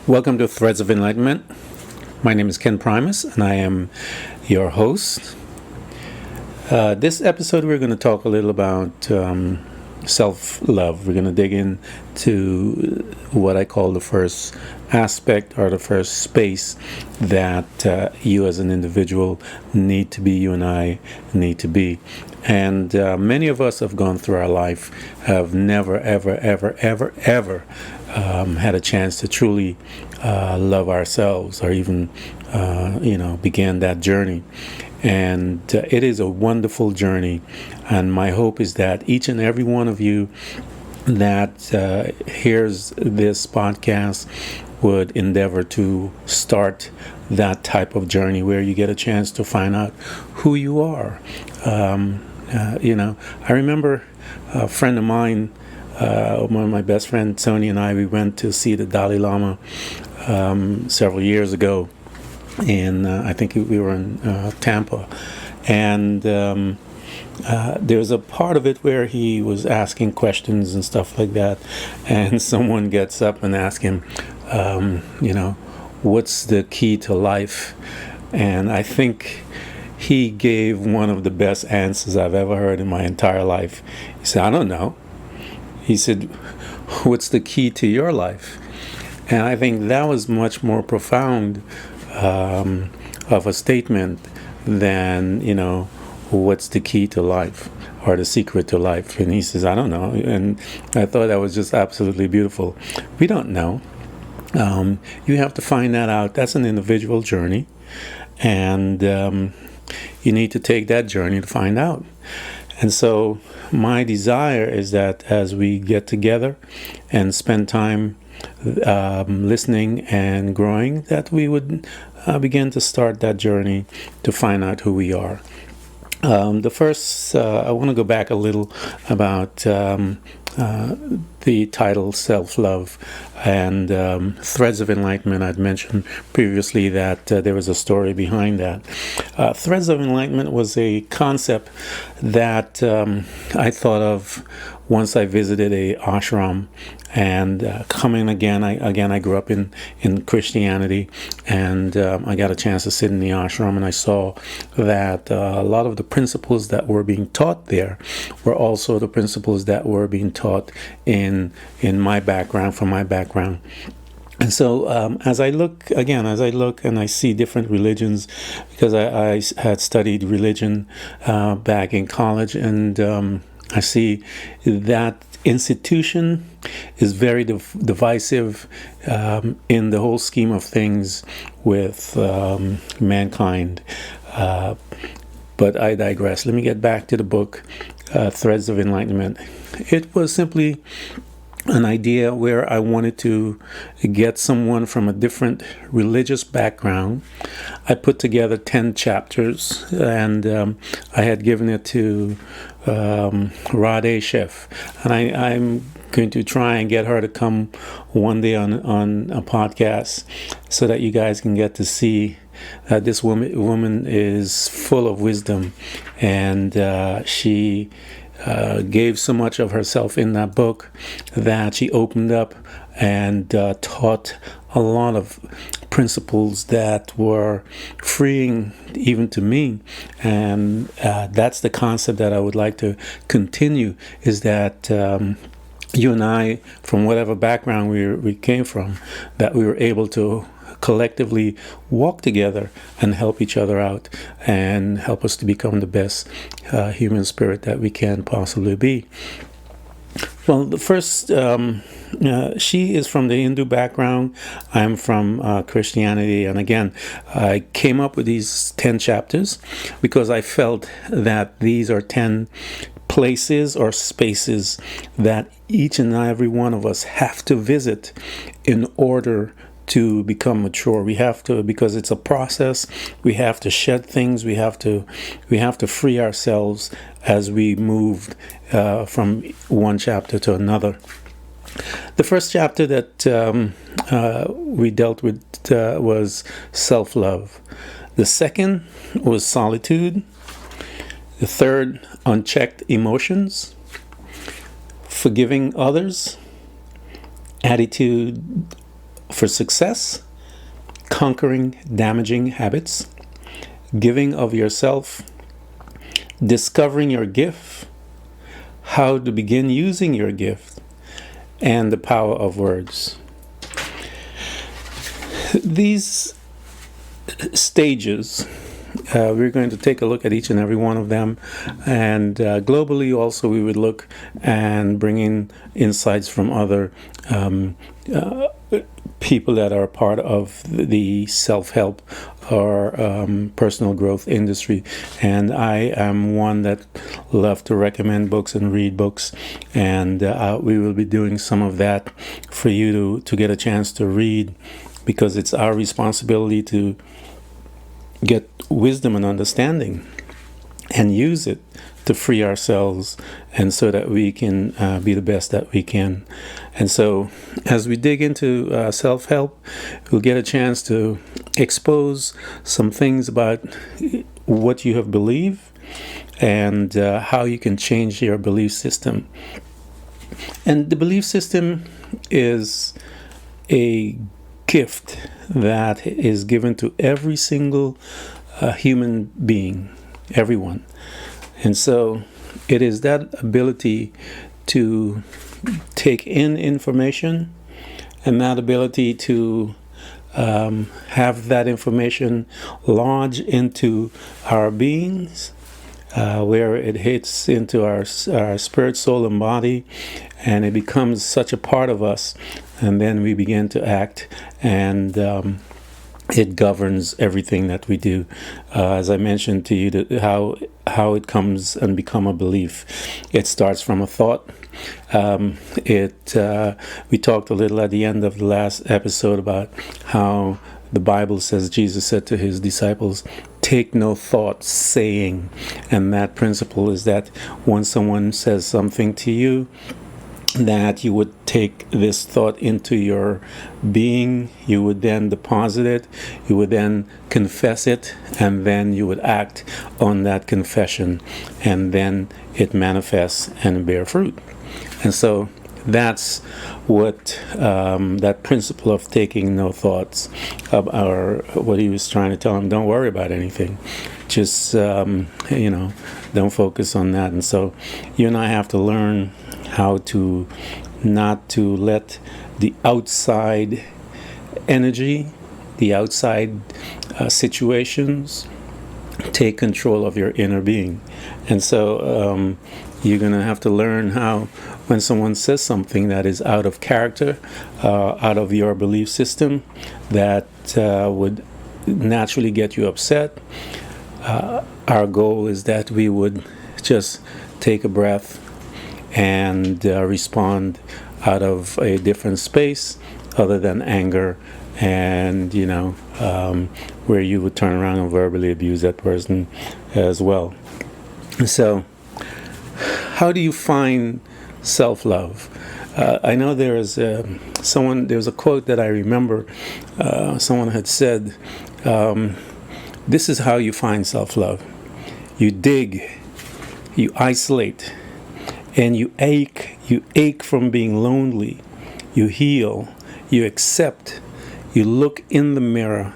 Welcome to Threads of Enlightenment. My name is Ken Primus, and I am your host. This episode, we're going to talk a little about self-love. We're going to dig into what I call the first aspect or the first space that you as an individual need to be, you and I need to be. And many of us have gone through our life, have never, ever had a chance to truly love ourselves, or even, began that journey. And it is a wonderful journey. And my hope is that each and every one of you that hears this podcast would endeavor to start that type of journey where you get a chance to find out who you are. I remember a friend of mine, one of my best friends, Tony, and I, we went to see the Dalai Lama several years ago. And I think we were in Tampa. And there's a part of it where he was asking questions and stuff like that. And someone gets up and asks him, what's the key to life? And I think he gave one of the best answers I've ever heard in my entire life. He said, I don't know. He said, what's the key to your life? And I think that was much more profound of a statement than, what's the key to life or the secret to life. And he says, I don't know. And I thought that was just absolutely beautiful. We don't know. You have to find that out. That's an individual journey. And you need to take that journey to find out. And so my desire is that as we get together and spend time listening and growing, that we would begin to start that journey to find out who we are. The first, I want to go back a little about the title Self-Love and Threads of Enlightenment. I'd mentioned previously that there was a story behind that. Threads of Enlightenment was a concept that I thought of once I visited a ashram. And coming again, I grew up in Christianity, and I got a chance to sit in the ashram, and I saw that a lot of the principles that were being taught there were also the principles that were being taught in my background, from my background. And so as I look and I see different religions, because I had studied religion back in college, and I see that institution is very divisive in the whole scheme of things with mankind. But I digress. Let me get back to the book, Threads of Enlightenment. It was simply an idea where I wanted to get someone from a different religious background. I put together 10 chapters, and I had given it to Roda chef, and I'm going to try and get her to come one day on a podcast so that you guys can get to see that this woman is full of wisdom, and she gave so much of herself in that book that she opened up and taught a lot of principles that were freeing even to me. And that's the concept that I would like to continue, is that you and I, from whatever background we came from, that we were able to collectively walk together and help each other out and help us to become the best human spirit that we can possibly be. Well, the first, she is from the Hindu background. I'm from Christianity. And again, I came up with these 10 chapters because I felt that these are 10 places or spaces that each and every one of us have to visit in order to become mature. We have to, because it's a process. We have to shed things. We have to free ourselves as we move from one chapter to another. The first chapter that we dealt with was self-love. The second was solitude. The third, unchecked emotions. Forgiving others. Attitude for success, conquering damaging habits, giving of yourself, discovering your gift, how to begin using your gift, and the power of words. These stages, we're going to take a look at each and every one of them, and globally also we would look and bring in insights from other people that are part of the self-help or personal growth industry. And I am one that love to recommend books and read books, and we will be doing some of that for you to get a chance to read, because it's our responsibility to get wisdom and understanding and use it to free ourselves, and so that we can be the best that we can. And so as we dig into self-help, we'll get a chance to expose some things about what you have believed and how you can change your belief system. And the belief system is a gift that is given to every single human being, everyone. And so it is that ability to take in information, and that ability to have that information lodge into our beings, where it hits into our spirit, soul, and body, and it becomes such a part of us, and then we begin to act, and it governs everything that we do. As I mentioned to you, that how it comes and become a belief. It starts from a thought. We talked a little at the end of the last episode about how the Bible says, Jesus said to his disciples, take no thought saying. And that principle is that when someone says something to you, that you would take this thought into your being, you would then deposit it, you would then confess it, and then you would act on that confession, and then it manifests and bear fruit. And so that's what that principle of taking no thoughts, or what he was trying to tell him, don't worry about anything, just don't focus on that. And so you and I have to learn how to not to let the outside energy, the outside situations take control of your inner being. And so you're going to have to learn how, when someone says something that is out of character, out of your belief system, that would naturally get you upset. Our goal is that we would just take a breath and respond out of a different space other than anger, and where you would turn around and verbally abuse that person as well. So how do you find self-love? I know there's a quote that I remember. Someone had said, this is how you find self-love. You dig, you isolate, and you ache from being lonely. You heal, you accept, you look in the mirror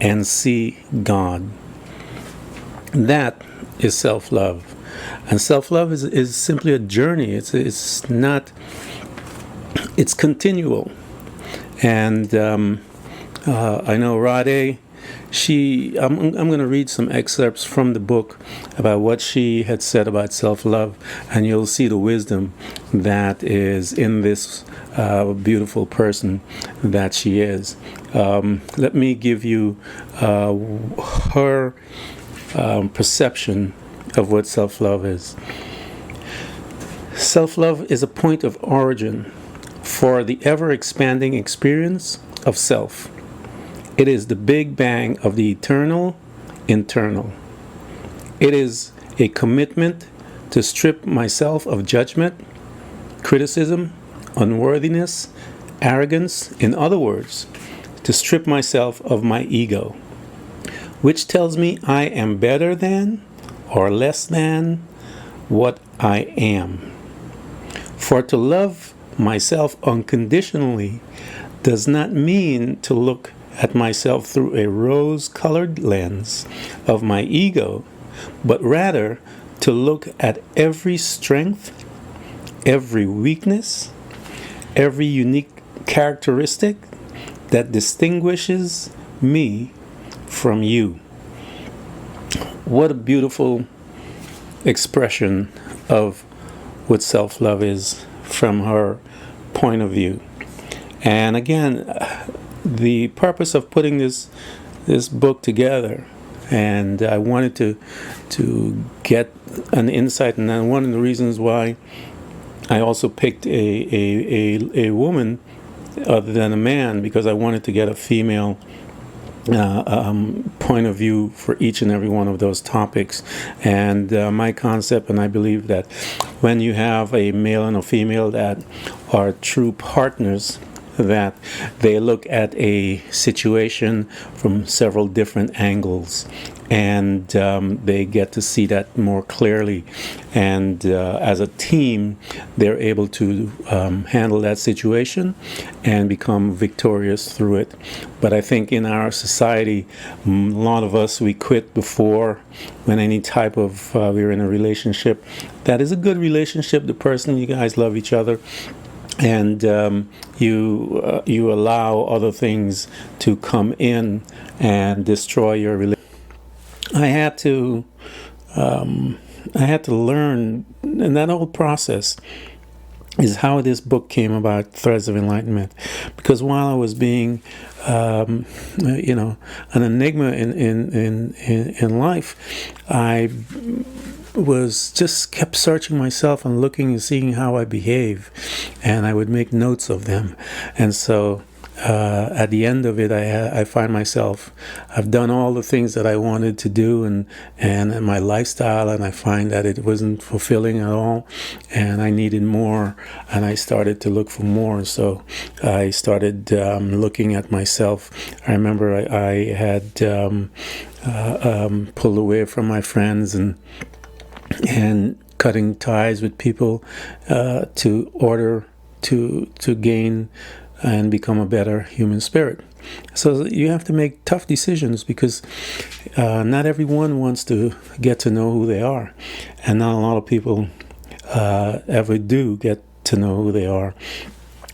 and see God. That is self-love. And self-love is simply a journey. It's continual. And I know Roda, I'm going to read some excerpts from the book about what she had said about self-love, and you'll see the wisdom that is in this beautiful person that she is. Let me give you her perception of what self-love is. Self-love is a point of origin for the ever-expanding experience of self. It is the big bang of the eternal internal. It is a commitment to strip myself of judgment, criticism, unworthiness, arrogance. In other words, to strip myself of my ego, which tells me I am better than or less than what I am. For to love myself unconditionally does not mean to look at myself through a rose-colored lens of my ego, but rather to look at every strength, every weakness, every unique characteristic that distinguishes me from you. What a beautiful expression of what self-love is from her point of view. And again, the purpose of putting this book together, and I wanted to get an insight, and then one of the reasons why I also picked a woman other than a man, because I wanted to get a female point of view for each and every one of those topics. And my concept, and I believe that when you have a male and a female that are true partners, that they look at a situation from several different angles, and they get to see that more clearly, and as a team they're able to handle that situation and become victorious through it. But I think in our society, a lot of us, we quit before when any type of we're in a relationship that is a good relationship, the person, you guys love each other, and you allow other things to come in and destroy your relationship. I had to learn, and that whole process is how this book came about, Threads of Enlightenment. Because while I was being, an enigma in life, I was just kept searching myself and looking and seeing how I behave, and I would make notes of them. And so at the end of it, I find myself, I've done all the things that I wanted to do, and my lifestyle, and I find that it wasn't fulfilling at all, and I needed more, and I started to look for more. And so I started looking at myself. I remember I had pulled away from my friends and cutting ties with people to gain and become a better human spirit. So you have to make tough decisions, because not everyone wants to get to know who they are, and not a lot of people ever do get to know who they are.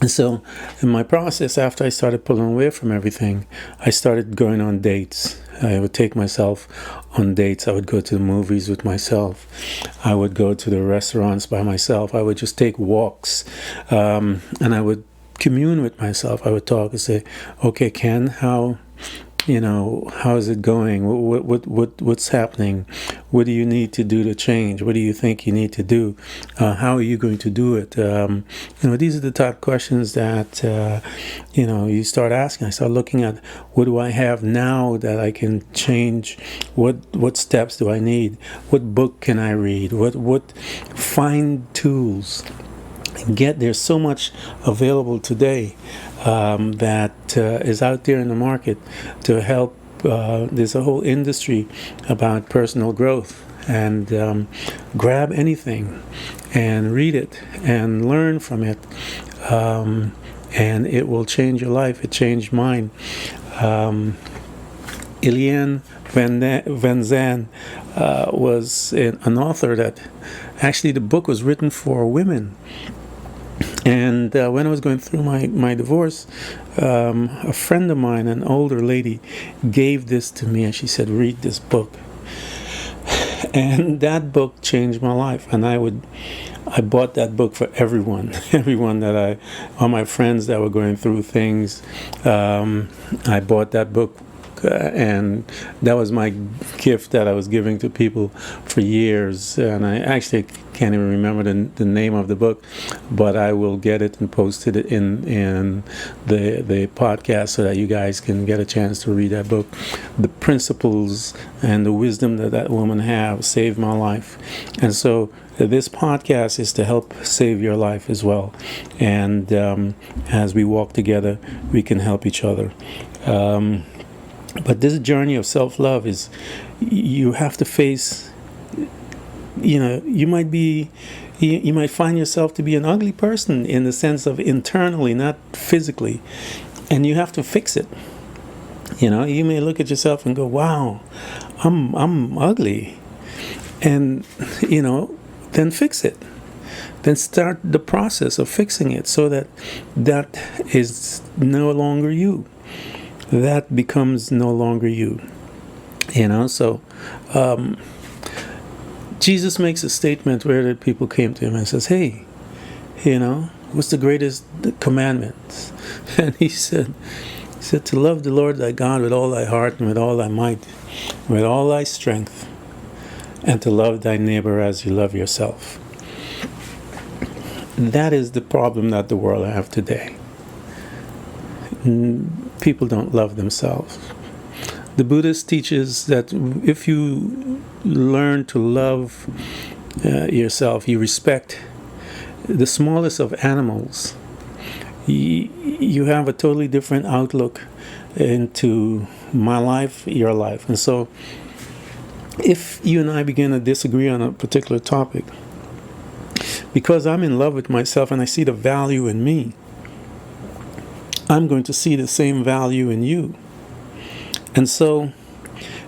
And so in my process, after I started pulling away from everything, I started going on dates. I would take myself on dates. I would go to the movies with myself. I would go to the restaurants by myself. I would just take walks, and I would commune with myself. I would talk and say, "Okay, Ken, how is it going? What's happening? What do you need to do to change? What do you think you need to do? How are you going to do it?" These are the type of questions that you start asking. I start looking at, what do I have now that I can change? What steps do I need? What book can I read? What find tools? There's so much available today that is out there in the market to help. There's a whole industry about personal growth, and grab anything and read it and learn from it, and it will change your life. It changed mine. Eliane Van Zandt was an author that actually, the book was written for women. And when I was going through my divorce, a friend of mine, an older lady, gave this to me, and she said, "Read this book." And that book changed my life. And I bought that book for everyone that all my friends that were going through things. I bought that book. And that was my gift that I was giving to people for years. And I actually can't even remember the name of the book, but I will get it and post it in the podcast so that you guys can get a chance to read that book. The principles and the wisdom that woman have saved my life. And so this podcast is to help save your life as well. And as we walk together, we can help each other. But this journey of self-love is, you have to face, you might be You might find yourself to be an ugly person in the sense of internally, not physically, and you have to fix it. You may look at yourself and go, "Wow, I'm ugly," and then fix it. Then start the process of fixing it so that is no longer you. That becomes no longer you. So Jesus makes a statement where the people came to him and says, "Hey, what's the greatest commandment?" And he said, "To love the Lord thy God with all thy heart and with all thy might, with all thy strength, and to love thy neighbor as you love yourself." That is the problem that the world have today. People don't love themselves. The Buddhist teaches that if you learn to love yourself, you respect the smallest of animals, you have a totally different outlook into my life, your life. And so if you and I begin to disagree on a particular topic, because I'm in love with myself and I see the value in me, I'm going to see the same value in you. And so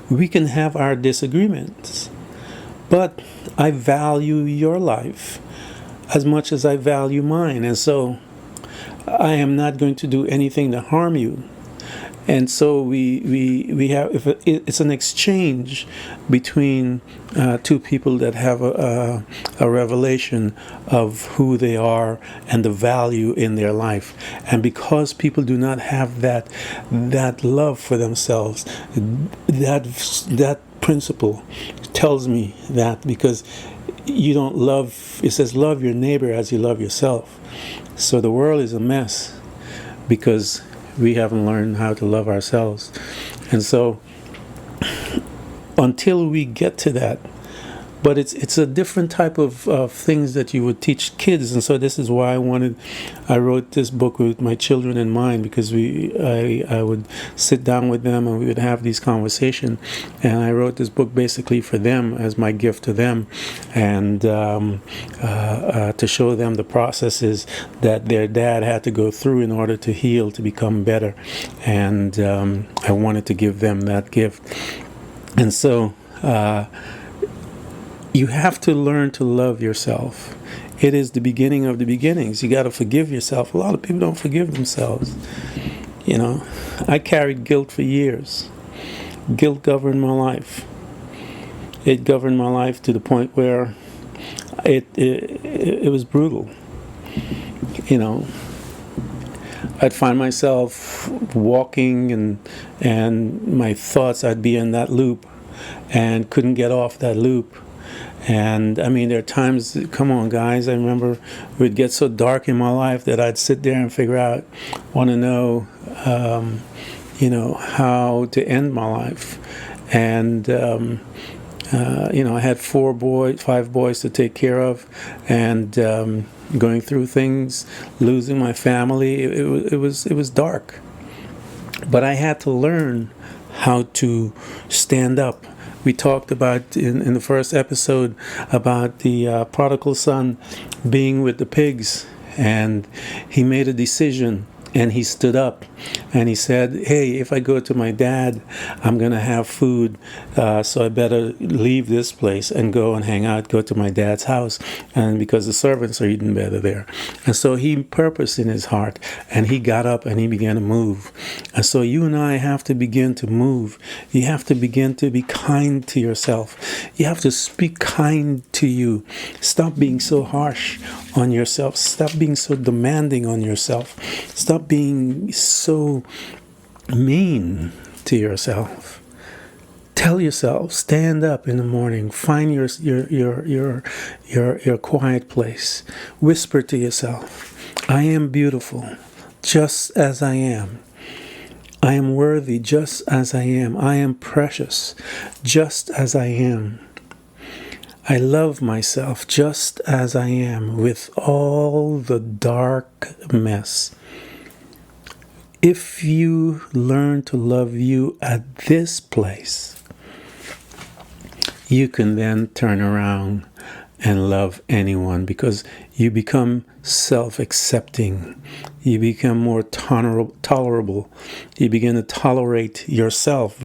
we can have our disagreements, but I value your life as much as I value mine. And so I am not going to do anything to harm you. And so we have, if it's an exchange between two people that have a revelation of who they are and the value in their life. And because people do not have that love for themselves, that principle tells me that because you don't love, it says love your neighbor as you love yourself. So the world is a mess because we haven't learned how to love ourselves. And so until we get to that, but it's a different type of things that you would teach kids. And so this is why I wrote this book with my children in mind, because I would sit down with them and we would have these conversations. And I wrote this book basically for them, as my gift to them, and to show them the processes that their dad had to go through in order to heal, to become better. And I wanted to give them that gift. And so you have to learn to love yourself. It is the beginning of the beginnings. You got to forgive yourself. A lot of people don't forgive themselves. I carried guilt for years. Guilt governed my life. It governed my life to the point where it was brutal. I'd find myself walking and my thoughts, I'd be in that loop and couldn't get off that loop. And I mean, there are times, come on guys, I remember it would get so dark in my life that I'd sit there and want to know, how to end my life. And, I had 5 boys to take care of, and going through things, losing my family. It was dark. But I had to learn how to stand up. We talked about in the first episode about the prodigal son being with the pigs, and he made a decision and he stood up and he said, "Hey, if I go to my dad, I'm going to have food, so I better leave this place and go and hang out, go to my dad's house, and because the servants are eating better there." And so he purposed in his heart, and he got up and he began to move. And so you and I have to begin to move. You have to begin to be kind to yourself. You have to speak kind to you. Stop being so harsh on yourself. Stop being so demanding on yourself. Stop being so mean to yourself. Tell yourself, stand up in the morning, find your quiet place. Whisper to yourself, "I am beautiful, just as I am. I am worthy, just as I am. I am precious, just as I am. I love myself just as I am, with all the dark mess." If you learn to love you at this place, you can then turn around and love anyone, because you become self-accepting. You become more tolerable. You begin to tolerate yourself